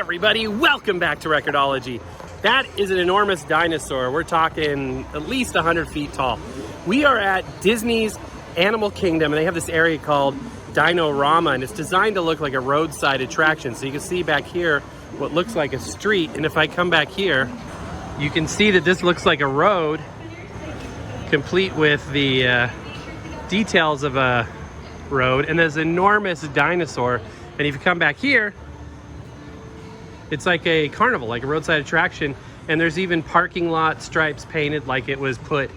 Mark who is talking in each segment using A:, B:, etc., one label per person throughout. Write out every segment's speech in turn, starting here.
A: everybody, welcome back to Record-ology. That is an enormous dinosaur. We're talking at least 100 feet tall. We are at Disney's Animal Kingdom, and they have this area called Dino-Rama, and it's designed to look like a roadside attraction. So you can see back here what looks like a street, and if I come back here, you can see that this looks like a road, complete with the details of a road, and there's an enormous dinosaur. And if you come back here, it's like a carnival, like a roadside attraction, and there's even parking lot stripes painted like it was put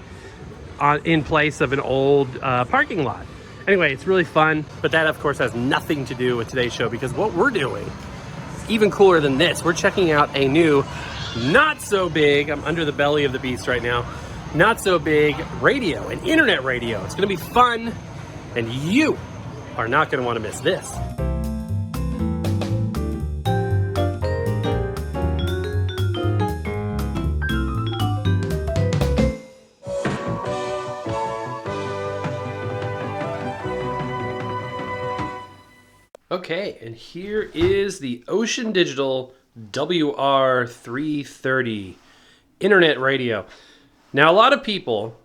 A: in place of an old parking lot. Anyway, it's really fun, but that of course has nothing to do with today's show, because what we're doing is even cooler than this. We're checking out a new, not so big, I'm under the belly of the beast right now, not so big radio, an internet radio. It's gonna be fun, and you are not gonna wanna miss this. Okay, and here is the Ocean Digital WR-330 internet radio. Now, a lot of people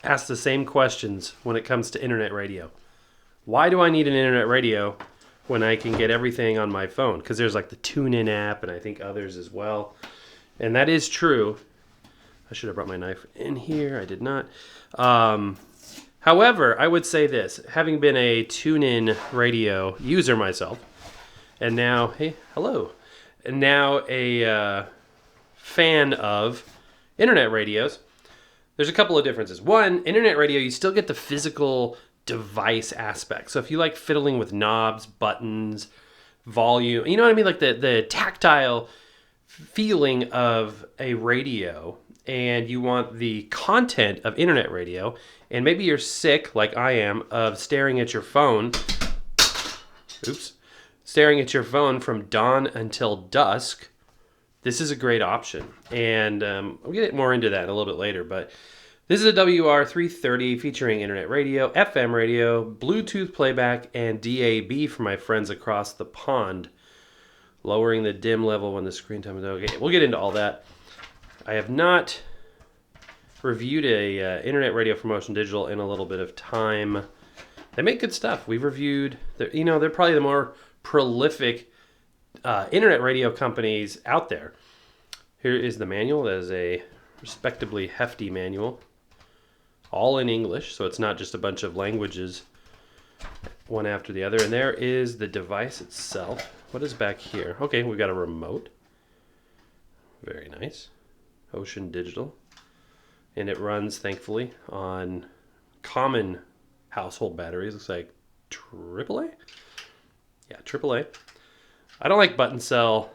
A: ask the same questions when it comes to internet radio. Why do I need an internet radio when I can get everything on my phone? Because there's like the TuneIn app, and I think others as well. And that is true. I should have brought my knife in here. I did not. However, I would say this, having been a TuneIn radio user myself, and now, hey, hello, and now a fan of internet radios, there's a couple of differences. One, internet radio, you still get the physical device aspect. So if you like fiddling with knobs, buttons, volume, you know what I mean? Like the tactile feeling of a radio, and you want the content of internet radio, and maybe you're sick, like I am, of staring at your phone, staring at your phone from dawn until dusk, this is a great option. And we'll get more into that a little bit later, but this is a WR-330 featuring internet radio, FM radio, Bluetooth playback, and DAB for my friends across the pond, lowering the dim level when the screen time is okay. We'll get into all that. I have not reviewed a internet radio from Ocean Digital in a little bit of time. They make good stuff. We've reviewed, they're probably the more prolific internet radio companies out there. Here is the manual. That is a respectably hefty manual, all in English, so it's not just a bunch of languages one after the other. And there is the device itself. What is back here? Okay, we've got a remote. Very nice. Ocean Digital. And it runs, thankfully, on common household batteries. Looks like AAA? Yeah, AAA. I don't like button cell.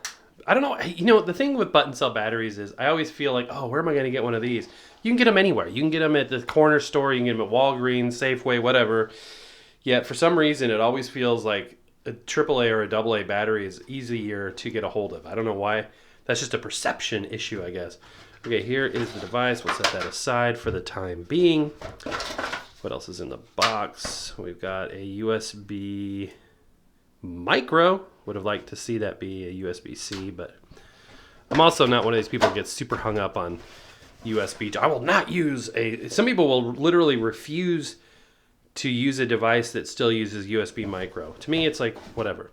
A: I don't know. The thing with button cell batteries is I always feel like, oh, where am I going to get one of these? You can get them anywhere. You can get them at the corner store. You can get them at Walgreens, Safeway, whatever. Yet, for some reason, it always feels like a AAA or a AA battery is easier to get a hold of. I don't know why. That's just a perception issue, I guess. Okay, here is the device. We'll set that aside for the time being. What else is in the box? We've got a USB micro. Would have liked to see that be a USB-C, but I'm also not one of these people who gets super hung up on USB. I will not use some people will literally refuse to use a device that still uses USB micro. To me, it's like, whatever.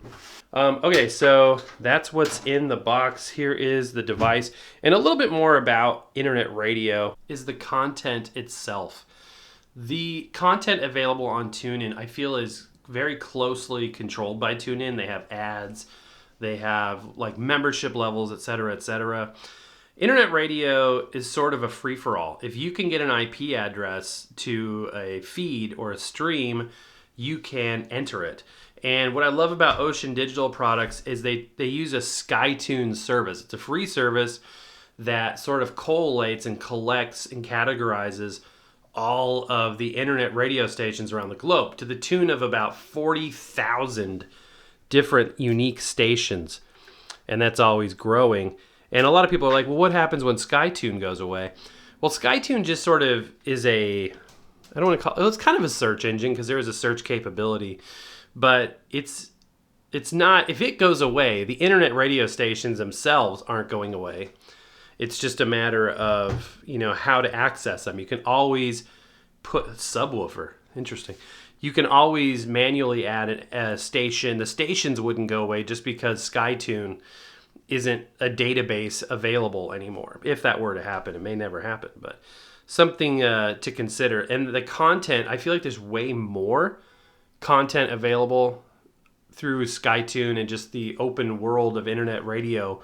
A: Okay, so that's what's in the box. Here is the device. And a little bit more about internet radio is the content itself. The content available on TuneIn, I feel, is very closely controlled by TuneIn. They have ads, they have like membership levels, etc., etc. Internet radio is sort of a free-for-all. If you can get an IP address to a feed or a stream, you can enter it. And what I love about Ocean Digital products is they use a SkyTunes service. It's a free service that sort of collates and collects and categorizes all of the internet radio stations around the globe to the tune of about 40,000 different unique stations. And that's always growing. And a lot of people are like, well, what happens when SkyTune goes away? Well, SkyTune just sort of is I don't want to call it, it's kind of a search engine because there is a search capability, but it's it's not, if it goes away, the internet radio stations themselves aren't going away. It's just a matter of, how to access them. You can always put subwoofer. Interesting. You can always manually add a station. The stations wouldn't go away just because SkyTune isn't a database available anymore. If that were to happen, it may never happen, but something to consider. And the content, I feel like there's way more content available through SkyTune and just the open world of internet radio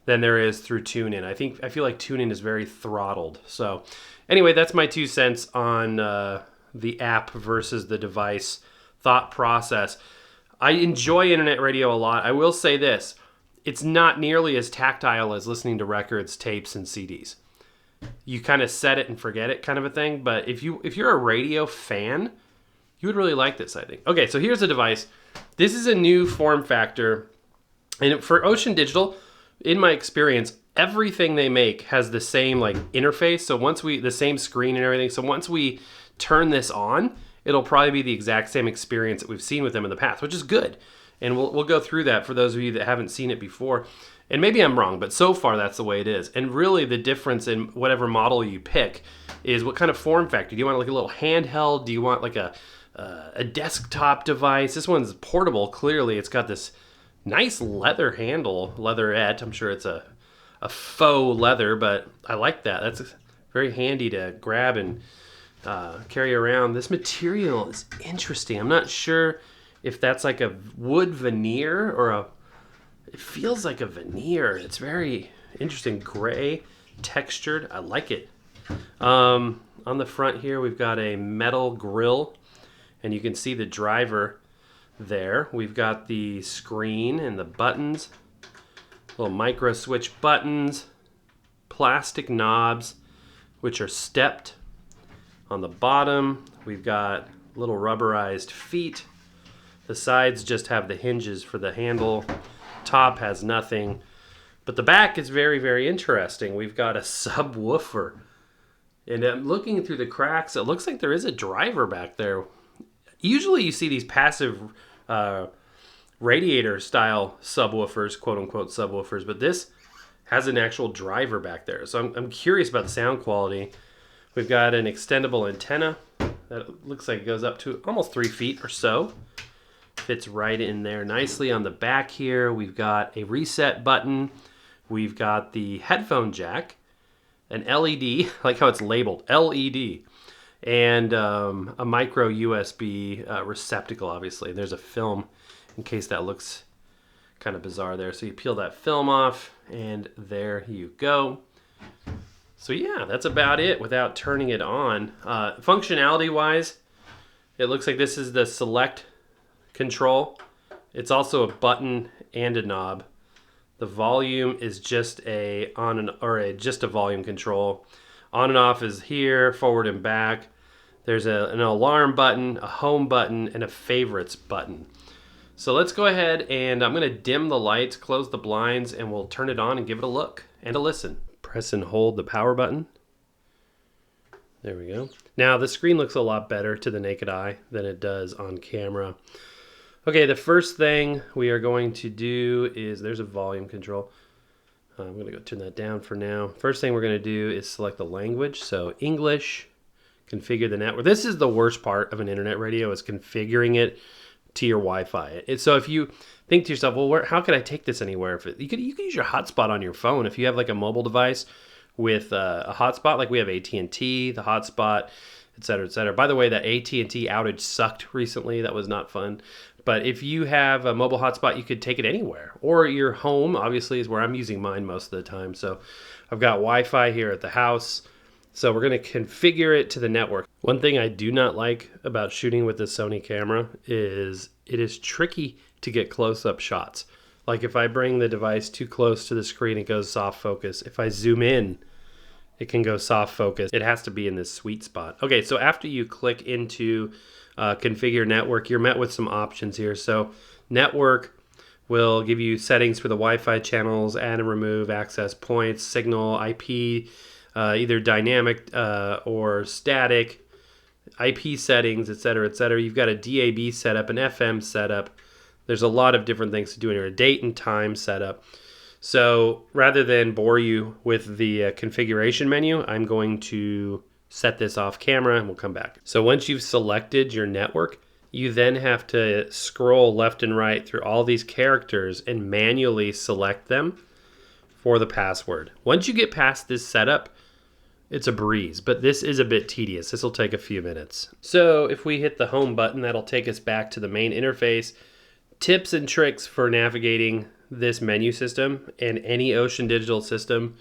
A: than there is through TuneIn. I feel like TuneIn is very throttled. So anyway, that's my 2 cents on the app versus the device thought process. I enjoy internet radio a lot. I will say this. It's not nearly as tactile as listening to records, tapes, and CDs. You kind of set it and forget it kind of a thing. But if you're a radio fan, you would really like this, I think. Okay, so here's the device. This is a new form factor. And for Ocean Digital, in my experience, everything they make has the same interface. So the same screen and everything. So once we turn this on, it'll probably be the exact same experience that we've seen with them in the past, which is good. And we'll go through that for those of you that haven't seen it before. And maybe I'm wrong, but so far that's the way it is. And really the difference in whatever model you pick is what kind of form factor. Do you want a little handheld? Do you want a desktop device? This one's portable, clearly. It's got this nice leather handle, leatherette. I'm sure it's a faux leather, but I like that. That's very handy to grab and carry around. This material is interesting. I'm not sure if that's like a wood veneer or it feels like a veneer. It's very interesting, gray textured. I like it. On the front here, we've got a metal grill, and you can see the driver there. We've got the screen and the buttons, little micro switch buttons, plastic knobs, which are stepped. On the bottom, we've got little rubberized feet. The sides just have the hinges for the handle. Top has nothing. But the back is very, very interesting. We've got a subwoofer. And I'm looking through the cracks. It looks like there is a driver back there. Usually you see these passive Radiator style subwoofers, quote unquote subwoofers, but this has an actual driver back there. So I'm curious about the sound quality. We've got an extendable antenna that looks like it goes up to almost 3 feet or so. Fits right in there nicely. On the back here, we've got a reset button. We've got the headphone jack, an LED, I like how it's labeled, LED, and a micro USB receptacle, obviously. There's a film in case that looks kind of bizarre there. So you peel that film off, and there you go. So yeah, that's about it without turning it on. Functionality-wise, it looks like this is the select control. It's also a button and a knob. The volume is just a volume control. On and off is here, forward and back. There's an alarm button, a home button, and a favorites button. So let's go ahead and I'm going to dim the lights, close the blinds, and we'll turn it on and give it a look and a listen. Press and hold the power button. There we go. Now the screen looks a lot better to the naked eye than it does on camera. Okay, the first thing we are going to do is, there's a volume control. I'm going to go turn that down for now. First thing we're going to do is select the language. So English, configure the network. This is the worst part of an internet radio, is configuring it to your Wi-Fi. So if you think to yourself, well, how could I take this anywhere? You could use your hotspot on your phone. If you have like a mobile device with a hotspot, like we have AT&T, the hotspot, et cetera, et cetera. By the way, that AT&T outage sucked recently. That was not fun. But if you have a mobile hotspot, you could take it anywhere. Or your home, obviously, is where I'm using mine most of the time. So I've got Wi-Fi here at the house. So we're going to configure it to the network. One thing I do not like about shooting with the Sony camera is it is tricky to get close-up shots. Like if I bring the device too close to the screen, it goes soft focus. If I zoom in, it can go soft focus. It has to be in this sweet spot. Okay, so after you click into configure network, you're met with some options here. So network will give you settings for the Wi-Fi channels, add and remove access points, signal, IP, either dynamic or static, IP settings, etc., etc. You've got a DAB setup, an FM setup. There's a lot of different things to do in here, a date and time setup. So rather than bore you with the configuration menu, I'm going to set this off camera and we'll come back. So once you've selected your network, you then have to scroll left and right through all these characters and manually select them for the password. Once you get past this setup, it's a breeze, but this is a bit tedious. This will take a few minutes. So if we hit the home button, that'll take us back to the main interface. Tips and tricks for navigating this menu system and any Ocean Digital system.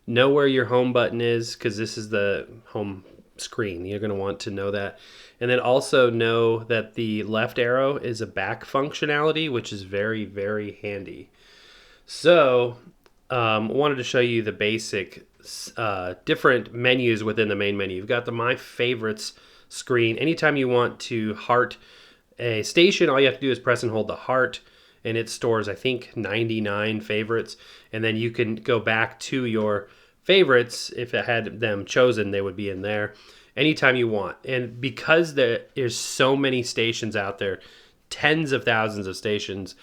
A: Know where your home button is, because this is the home screen. You're going to want to know that. And then also know that the left arrow is a back functionality, which is very, very handy. So wanted to show you the basic different menus within the main menu. You've got the My Favorites screen. Anytime you want to heart a station, all you have to do is press and hold the heart, and it stores, I think, 99 favorites. And then you can go back to your favorites. If it had them chosen, they would be in there anytime you want. And because there's so many stations out there, tens of thousands of stations,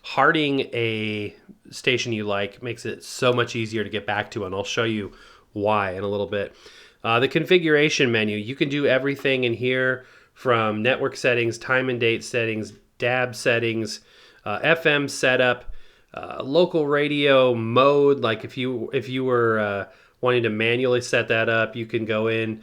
A: hearting a station you like makes it so much easier to get back to, and I'll show you why in a little bit. The configuration menu, you can do everything in here from network settings, time and date settings, DAB settings, FM setup, local radio mode. Like if you were wanting to manually set that up, you can go in.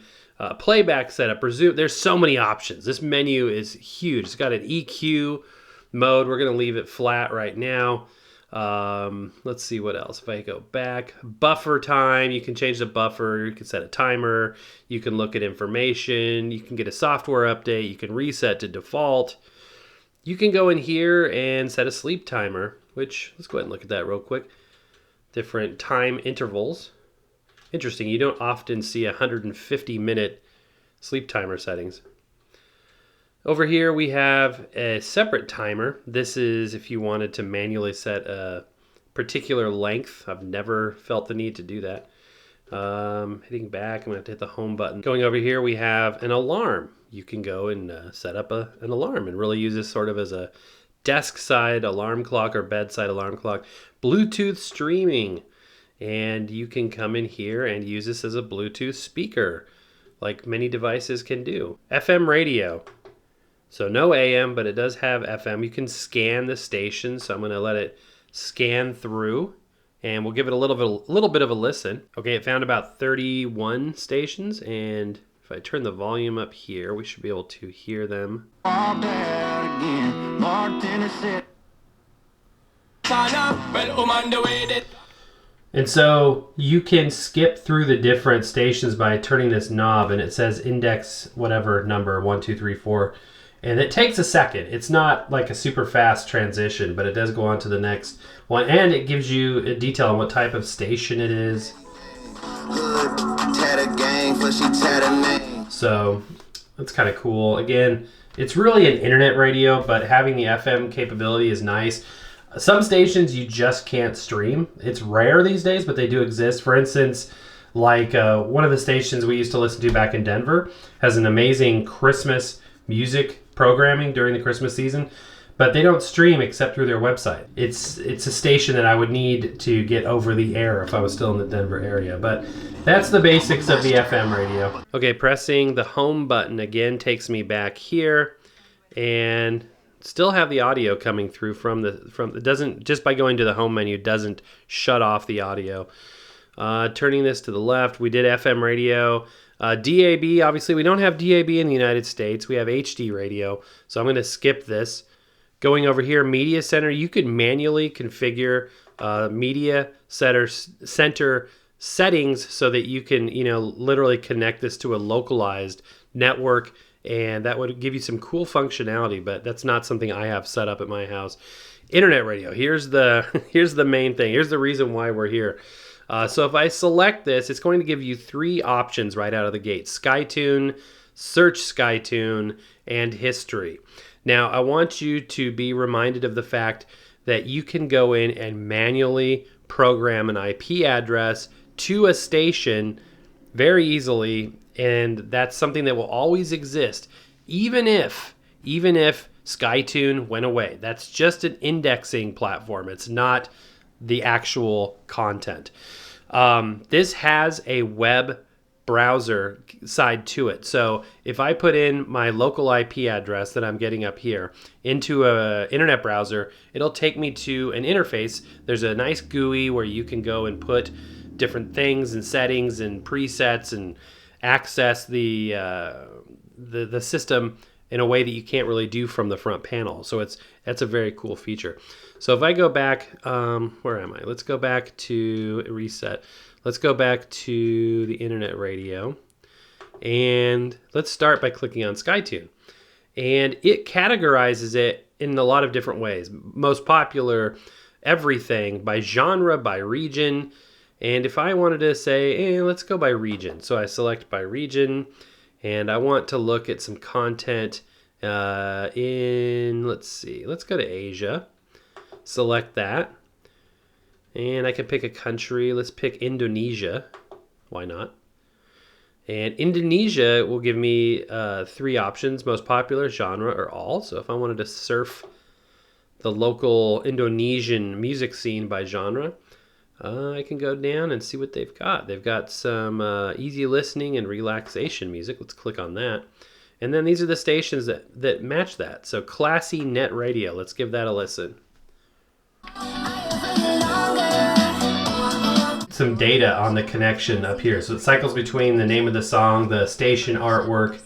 A: Playback setup, resume. There's so many options. This menu is huge. It's got an EQ mode. We're going to leave it flat right now. Let's see what else. If I go back, buffer time, you can change the buffer. You can set a timer. You can look at information. You can get a software update. You can reset to default. You can go in here and set a sleep timer, which, let's go ahead and look at that real quick. Different time intervals. Interesting, you don't often see 150-minute sleep timer settings. Over here we have a separate timer. This is if you wanted to manually set a particular length. I've never felt the need to do that. Hitting back, I'm going to have to hit the home button. Going over here we have an alarm. You can go and set up an alarm and really use this sort of as a desk side alarm clock or bedside alarm clock. Bluetooth streaming. And you can come in here and use this as a Bluetooth speaker, like many devices can do. FM radio. So no AM, but it does have FM. You can scan the station, so I'm going to let it scan through, and we'll give it a little bit of a listen. Okay, it found about 31 stations, and if I turn the volume up here, we should be able to hear them. And so you can skip through the different stations by turning this knob, and it says index whatever number, 1, 2, 3, 4. And it takes a second. It's not like a super fast transition, but it does go on to the next one. And it gives you a detail on what type of station it is. So that's kind of cool. Again, it's really an internet radio, but having the FM capability is nice. Some stations you just can't stream. It's rare these days, but they do exist. For instance, like one of the stations we used to listen to back in Denver has an amazing Christmas music programming during the Christmas season, but they don't stream except through their website. It's a station that I would need to get over the air if I was still in the Denver area, but that's the basics of the FM radio. Okay, pressing the home button again takes me back here, and still have the audio coming through from it doesn't, just by going to the home menu, doesn't shut off the audio. Turning this to the left, we did FM radio. DAB, obviously we don't have DAB in the United States. We have HD radio, so I'm going to skip this. Going over here, Media Center, you can manually configure Media Center settings so that you can, literally connect this to a localized network, and that would give you some cool functionality, but that's not something I have set up at my house. Internet radio, here's the main thing. Here's the reason why we're here. So if I select this, it's going to give you 3 options right out of the gate: SkyTune, Search SkyTune, and History. Now, I want you to be reminded of the fact that you can go in and manually program an IP address to a station very easily, and that's something that will always exist, even if SkyTune went away. That's just an indexing platform. It's not the actual content. This has a web browser side to it. So if I put in my local IP address that I'm getting up here into a internet browser, it'll take me to an interface. There's a nice GUI where you can go and put different things and settings and presets and access the system in a way that you can't really do from the front panel. So that's a very cool feature. So if I go back, where am I? Let's go back to reset. Let's go back to the internet radio, and let's start by clicking on SkyTune. And it categorizes it in a lot of different ways. Most popular, everything, by genre, by region. And if I wanted to say, let's go by region. So I select by region, and I want to look at some content let's see, let's go to Asia. Select that. And I can pick a country. Let's pick Indonesia. Why not? And Indonesia will give me 3 options: most popular, genre, or all. So if I wanted to surf the local Indonesian music scene by genre, I can go down and see what they've got. They've got some easy listening and relaxation music. Let's click on that. And then these are the stations that match that. So Classy Net Radio. Let's give that a listen. Some data on the connection up here. So it cycles between the name of the song, the station artwork,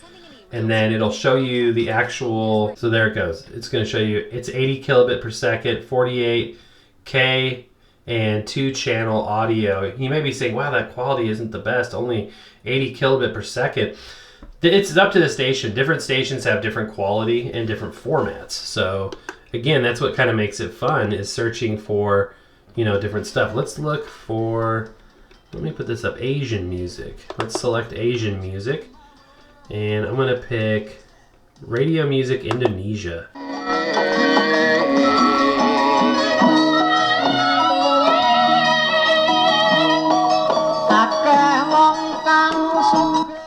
A: and then it'll show you the actual, so there it goes. It's going to show you it's 80 kilobit per second, 48K, and 2-channel audio. You may be saying, wow, that quality isn't the best, only 80 kilobit per second. It's up to the station. Different stations have different quality and different formats. So again, that's what kind of makes it fun, is searching for, different stuff. Let's look for, let me put this up, Asian music. Let's select Asian music. And I'm going to pick Radio Music Indonesia.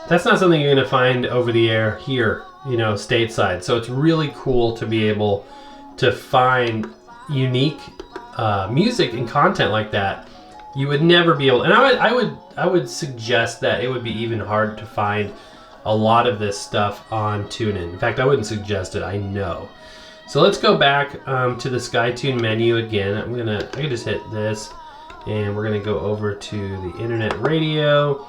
A: That's not something you're going to find over the air here, stateside. So it's really cool to be able to find unique music and content like that. You would never be able, and I would suggest that it would be even hard to find a lot of this stuff on TuneIn. In fact, I wouldn't suggest it, I know. So let's go back to the SkyTune menu again. I can just hit this, and we're gonna go over to the internet radio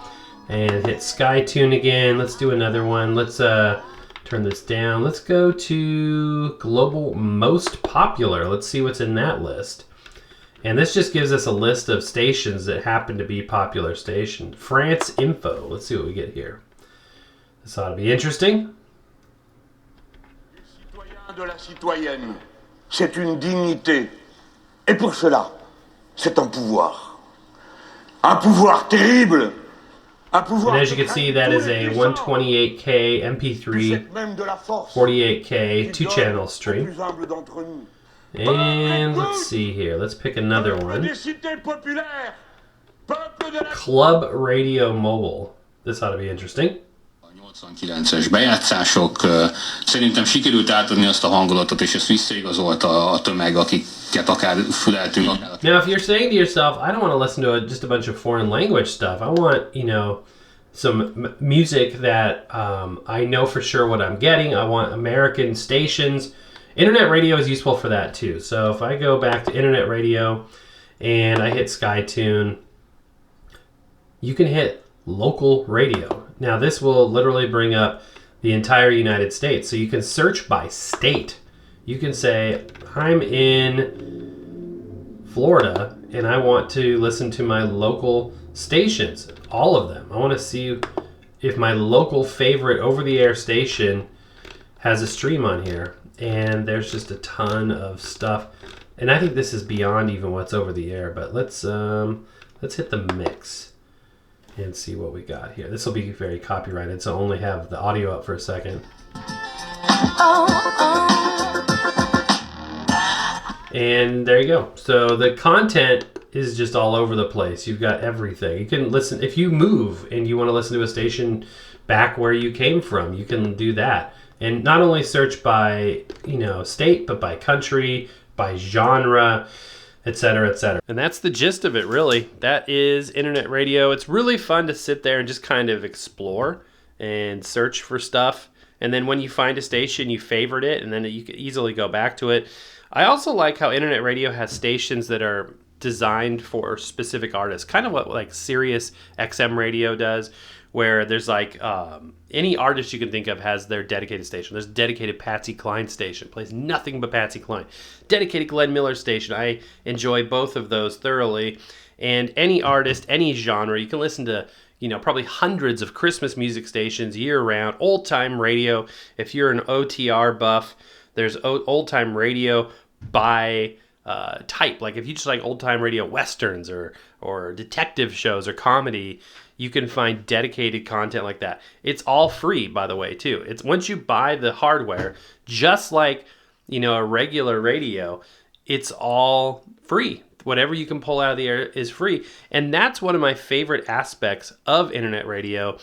A: and hit SkyTune again. Let's do another one. Let's turn this down. Let's go to Global Most Popular. Let's see what's in that list. And this just gives us a list of stations that happen to be popular stations. France Info. Let's see what we get here. This ought to be interesting.
B: De la citoyenne, c'est une dignité. Et pour cela, c'est un pouvoir. Un pouvoir terrible.
A: And as you can see, that is a 128K MP3, 48K 2-channel stream. And let's see here. Let's pick another one. Club Radio Mobile. This ought to be interesting.
C: 89-es bejátszások. Szerintem sikerült átadni azt a hangulatot, és ezt visszaigazolta a tömeg, akiket akár füleltünk.
A: Now, if you're saying to yourself, I don't want to listen to just a bunch of foreign language stuff. I want, some music that I know for sure what I'm getting. I want American stations. Internet radio is useful for that too. So if I go back to internet radio and I hit SkyTune, you can hit local radio. Now this will literally bring up the entire United States. So you can search by state. You can say, I'm in Florida and I want to listen to my local stations, all of them. I want to see if my local favorite over-the-air station has a stream on here. And there's just a ton of stuff. And I think this is beyond even what's over the air, but let's hit the mix and see what we got here. This will be very copyrighted, so I'll only have the audio up for a second. And there you go. So the content is just all over the place. You've got everything. You can listen, if you move and you want to listen to a station back where you came from, you can do that. And not only search by, state, but by country, by genre, etc., etc. And that's the gist of it, really. That is internet radio. It's really fun to sit there and just kind of explore and search for stuff. And then when you find a station, you favorite it, and then you can easily go back to it. I also like how internet radio has stations that are designed for specific artists, kind of what like Sirius XM radio does, where there's like any artist you can think of has their dedicated station. There's a dedicated Patsy Cline station, plays nothing but Patsy Cline. Dedicated Glenn Miller station. I enjoy both of those thoroughly. And any artist, any genre, you can listen to probably hundreds of Christmas music stations year-round. Old-time radio, if you're an OTR buff, there's old-time radio by type. Like if you just like old-time radio westerns or detective shows or comedy, you can find dedicated content like that. It's all free, by the way, too. It's once you buy the hardware, just like a regular radio, it's all free. Whatever you can pull out of the air is free. And that's one of my favorite aspects of internet radio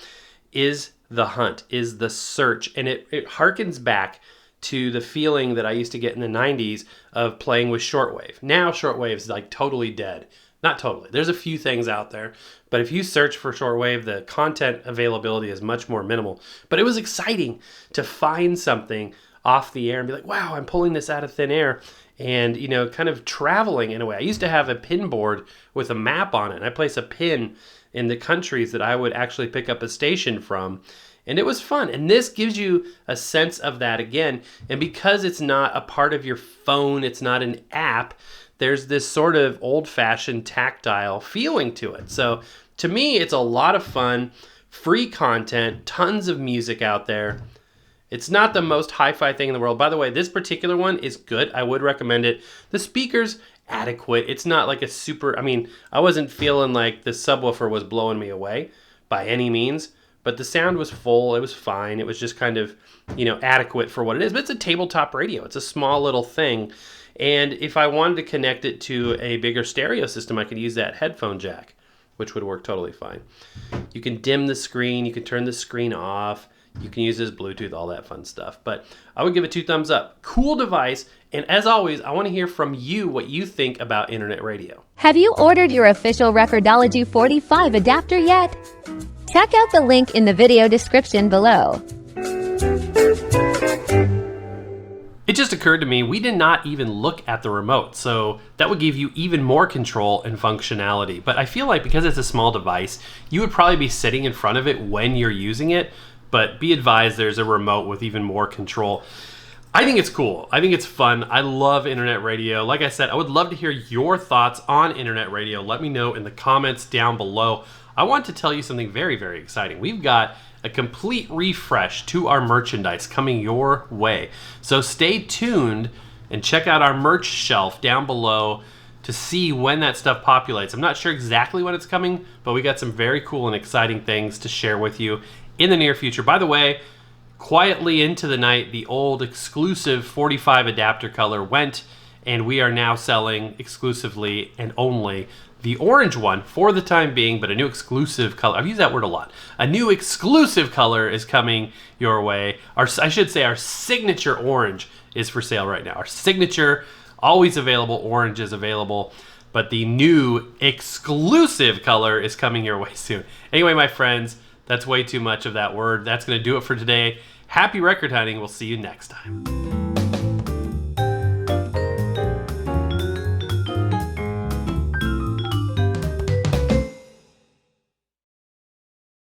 A: is the hunt, is the search. And it harkens back to the feeling that I used to get in the 90s of playing with shortwave. Now shortwave is like totally dead. Not totally. There's a few things out there. But if you search for shortwave, the content availability is much more minimal. But it was exciting to find something off the air and be like, wow, I'm pulling this out of thin air. And, kind of traveling in a way. I used to have a pin board with a map on it. And I place a pin in the countries that I would actually pick up a station from. And it was fun. And this gives you a sense of that again. And because it's not a part of your phone, it's not an app, there's this sort of old-fashioned tactile feeling to it. So to me, it's a lot of fun, free content, tons of music out there. It's not the most hi-fi thing in the world. By the way, this particular one is good. I would recommend it. The speaker's adequate. It's not like a super... I wasn't feeling like the subwoofer was blowing me away by any means, but the sound was full. It was fine. It was just kind of, adequate for what it is. But it's a tabletop radio. It's a small little thing. And if I wanted to connect it to a bigger stereo system, I could use that headphone jack, which would work totally fine. You can dim the screen. You can turn the screen off. You can use this Bluetooth, all that fun stuff. But I would give it 2 thumbs up. Cool device. And as always, I want to hear from you what you think about internet radio.
D: Have you ordered your official Record-ology 45 adapter yet? Check out the link in the video description below.
A: It just occurred to me, we did not even look at the remote, so that would give you even more control and functionality. But I feel like because it's a small device, you would probably be sitting in front of it when you're using it, but be advised there's a remote with even more control. I think it's cool. I think it's fun. I love internet radio. Like I said, I would love to hear your thoughts on internet radio. Let me know in the comments down below. I want to tell you something very, very exciting. We've got a complete refresh to our merchandise coming your way. So stay tuned and check out our merch shelf down below to see when that stuff populates. I'm not sure exactly when it's coming, but we got some very cool and exciting things to share with you in the near future. By the way, quietly into the night, the old exclusive 45 adapter color went, and we are now selling exclusively and only the orange one for the time being, but a new exclusive color. I've used that word a lot. A new exclusive color is coming your way. Our signature orange is for sale right now. Our signature, always available, orange is available, but the new exclusive color is coming your way soon. Anyway, my friends, that's way too much of that word. That's going to do it for today. Happy record hunting. We'll see you next time.